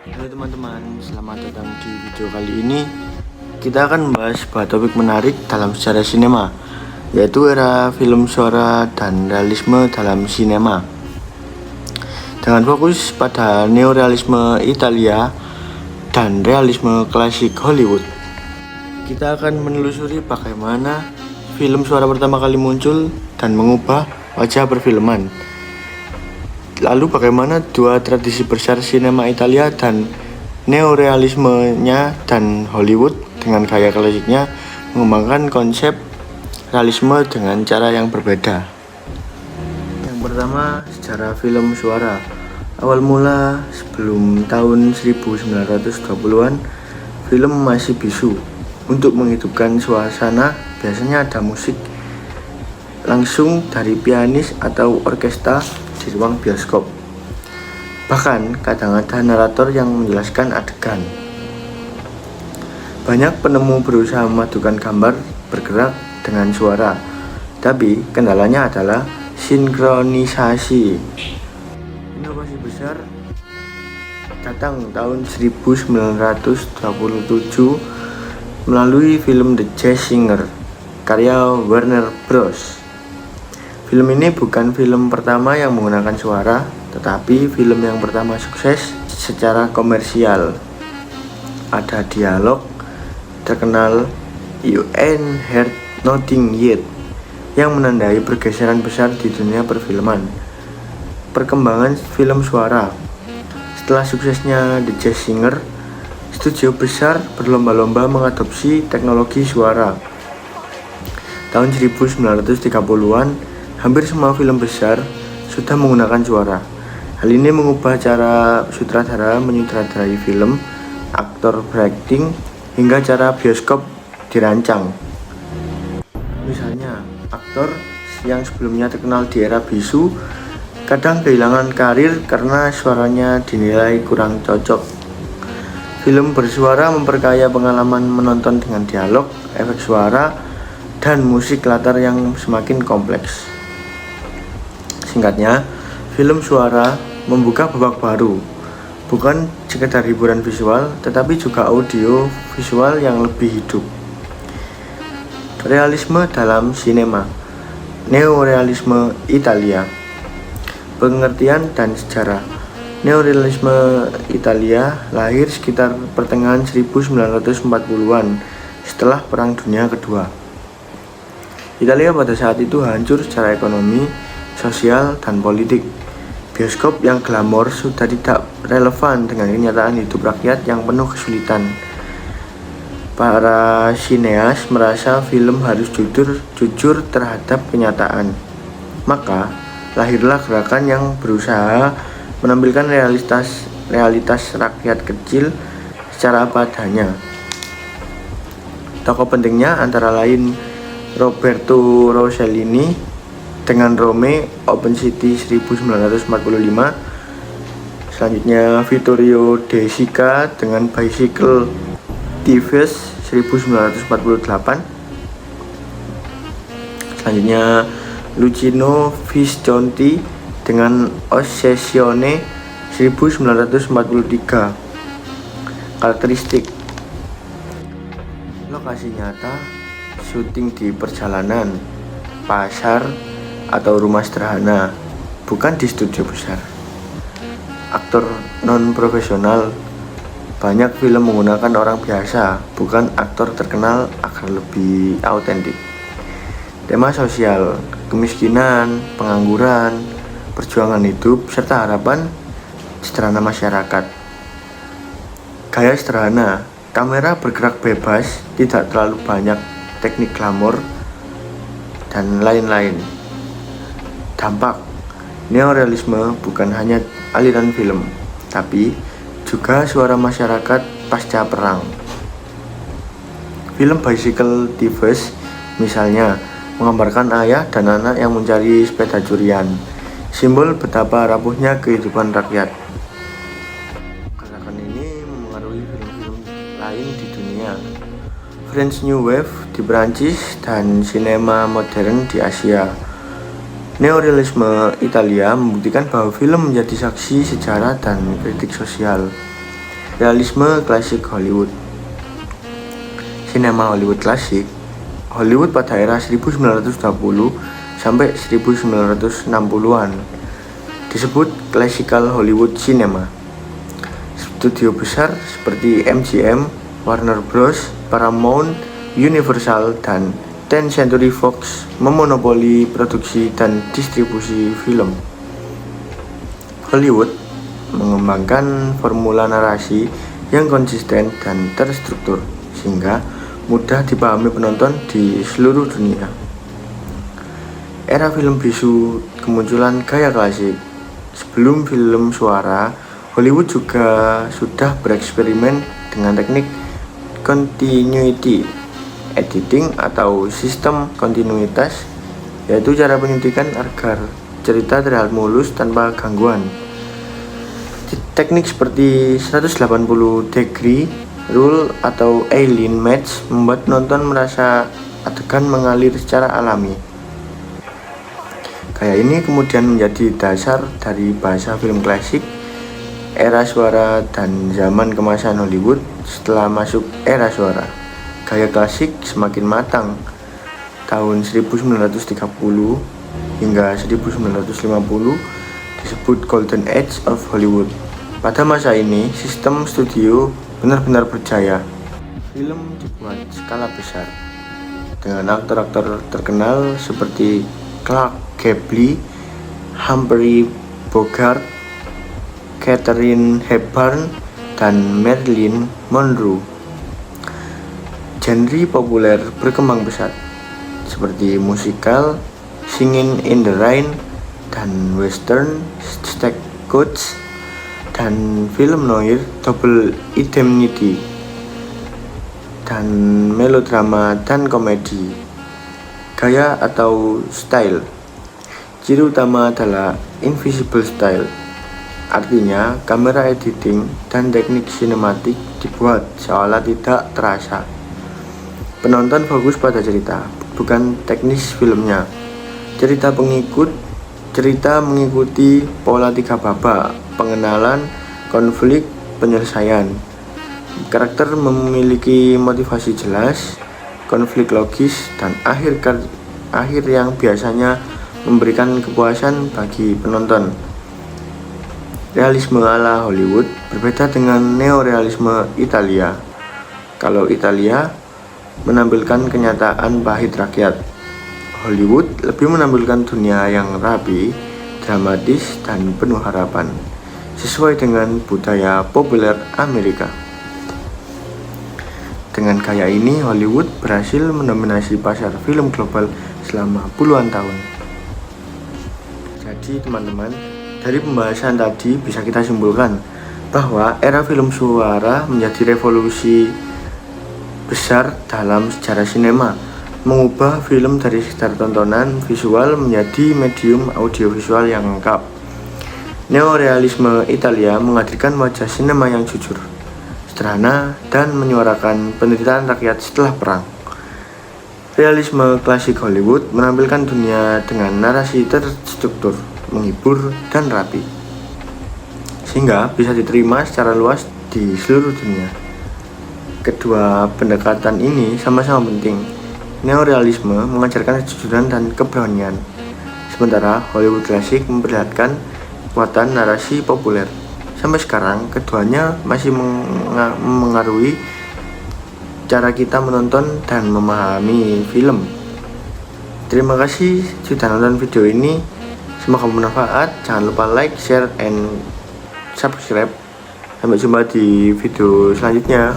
Halo teman-teman, selamat datang di video kali ini. Kita akan membahas sebuah topik menarik dalam sejarah sinema, yaitu era film suara dan realisme dalam sinema. Dengan fokus pada neorealisme Italia dan realisme klasik Hollywood, kita akan menelusuri bagaimana film suara pertama kali muncul dan mengubah wajah perfilman. Lalu bagaimana dua tradisi besar sinema Italia dan neorealismenya dan Hollywood dengan gaya klasiknya mengembangkan konsep realisme dengan cara yang berbeda. Yang pertama, sejarah film suara. Awal mula sebelum tahun 1920-an, film masih bisu. Untuk menghidupkan suasana, biasanya ada musik langsung dari pianis atau orkestra di ruang bioskop. Bahkan kadang ada narator yang menjelaskan adegan. Banyak penemu berusaha memadukan gambar bergerak dengan suara, tapi kendalanya adalah sinkronisasi. Inovasi besar datang tahun 1927 melalui film The Jazz Singer karya Warner Bros. Film ini bukan film pertama yang menggunakan suara, tetapi film yang pertama sukses secara komersial. Ada dialog terkenal "You Ain't Heard Nothing Yet" yang menandai pergeseran besar di dunia perfilman. Perkembangan film suara. Setelah suksesnya The Jazz Singer, studio besar berlomba-lomba mengadopsi teknologi suara. Tahun 1930-an, hampir semua film besar sudah menggunakan suara. Hal ini mengubah cara sutradara menyutradarai film, aktor berakting, hingga cara bioskop dirancang. Misalnya, aktor yang sebelumnya terkenal di era bisu kadang kehilangan karir karena suaranya dinilai kurang cocok. Film bersuara memperkaya pengalaman menonton dengan dialog, efek suara, dan musik latar yang semakin kompleks. Singkatnya, film suara membuka babak baru, bukan sekedar hiburan visual, tetapi juga audio visual yang lebih hidup. Realisme dalam sinema. Neorealisme Italia. Pengertian dan sejarah. Neorealisme Italia lahir sekitar pertengahan 1940-an setelah Perang Dunia Kedua. Italia pada saat itu hancur secara ekonomi, sosial, dan politik. Bioskop yang glamor sudah tidak relevan dengan kenyataan hidup rakyat yang penuh kesulitan. Para sineas merasa film harus jujur terhadap kenyataan. Maka, lahirlah gerakan yang berusaha menampilkan realitas rakyat kecil secara apa adanya. Tokoh pentingnya antara lain Roberto Rossellini dengan Rome Open City 1945, selanjutnya Vittorio De Sica dengan Bicycle Thieves 1948, selanjutnya Luchino Visconti dengan Ossessione 1943. Karakteristik: lokasi nyata, syuting di perjalanan, pasar, atau rumah sederhana, bukan di studio besar. Aktor non-profesional. Banyak film menggunakan orang biasa, bukan aktor terkenal agar lebih autentik. Tema sosial, kemiskinan, pengangguran, perjuangan hidup, serta harapan sederhana masyarakat. Gaya sederhana. Kamera bergerak bebas, tidak terlalu banyak teknik glamor, dan lain-lain. Dampak. Neorealisme bukan hanya aliran film, tapi juga suara masyarakat pasca perang. Film Bicycle Thieves misalnya menggambarkan ayah dan anak yang mencari sepeda curian, simbol betapa rapuhnya kehidupan rakyat. Gerakan ini memengaruhi film-film lain di dunia, French New Wave di Perancis, dan sinema modern di Asia. Neorealisme Italia membuktikan bahwa film menjadi saksi sejarah dan kritik sosial. Realisme klasik Hollywood. Sinema Hollywood klasik, Hollywood pada era 1920 sampai 1960-an disebut Classical Hollywood Cinema. Studio besar seperti MGM, Warner Bros, Paramount, Universal, dan 10th Century Fox memonopoli produksi dan distribusi film. Hollywood mengembangkan formula narasi yang konsisten dan terstruktur sehingga mudah dipahami penonton di seluruh dunia. Era film bisu, kemunculan gaya klasik. Sebelum film suara, Hollywood juga sudah bereksperimen dengan teknik continuity editing atau sistem kontinuitas, yaitu cara penyuntikan agar cerita terlihat mulus tanpa gangguan. Teknik seperti 180 degree rule atau alien match membuat penonton merasa adegan mengalir secara alami. Gaya ini kemudian menjadi dasar dari bahasa film klasik, era suara, dan zaman kemasan Hollywood. Setelah masuk era suara, gaya klasik semakin matang. Tahun 1930 hingga 1950 disebut Golden Age of Hollywood. Pada masa ini, sistem studio benar-benar berjaya. Film dibuat skala besar dengan aktor-aktor terkenal seperti Clark Gable, Humphrey Bogart, Katharine Hepburn, dan Marilyn Monroe. Genre populer berkembang pesat seperti musikal, Singing in the Rain, dan western, Stagecoach, dan film noir, Double Indemnity, dan melodrama dan komedi. Gaya atau style. Ciri utama adalah invisible style. Artinya, kamera editing dan teknik sinematik dibuat seolah tidak terasa. Penonton fokus pada cerita, bukan teknis filmnya. Cerita mengikuti pola 3 babak: pengenalan, konflik, penyelesaian. Karakter memiliki motivasi jelas, konflik logis, dan akhir yang biasanya memberikan kepuasan bagi penonton. Realisme ala Hollywood berbeda dengan neorealisme Italia. Kalau Italia menampilkan kenyataan pahit rakyat, Hollywood lebih menampilkan dunia yang rapi, dramatis, dan penuh harapan, sesuai dengan budaya populer Amerika. Dengan gaya ini, Hollywood berhasil mendominasi pasar film global selama puluhan tahun. Jadi teman-teman, dari pembahasan tadi bisa kita simpulkan bahwa era film suara menjadi revolusi besar dalam sejarah sinema, mengubah film dari sekedar tontonan visual menjadi medium audiovisual yang lengkap. Neorealisme Italia menghadirkan wajah sinema yang jujur, sederhana, dan menyuarakan penderitaan rakyat setelah perang. Realisme klasik Hollywood menampilkan dunia dengan narasi terstruktur, menghibur, dan rapi, sehingga bisa diterima secara luas di seluruh dunia. Kedua pendekatan ini sama-sama penting. Neorealisme mengajarkan kejujuran dan keberanian, sementara Hollywood klasik memperlihatkan kekuatan narasi populer. Sampai sekarang, keduanya masih mengaruhi cara kita menonton dan memahami film. Terima kasih sudah nonton video ini. Semoga bermanfaat. Jangan lupa like, share, and subscribe. Sampai jumpa di video selanjutnya.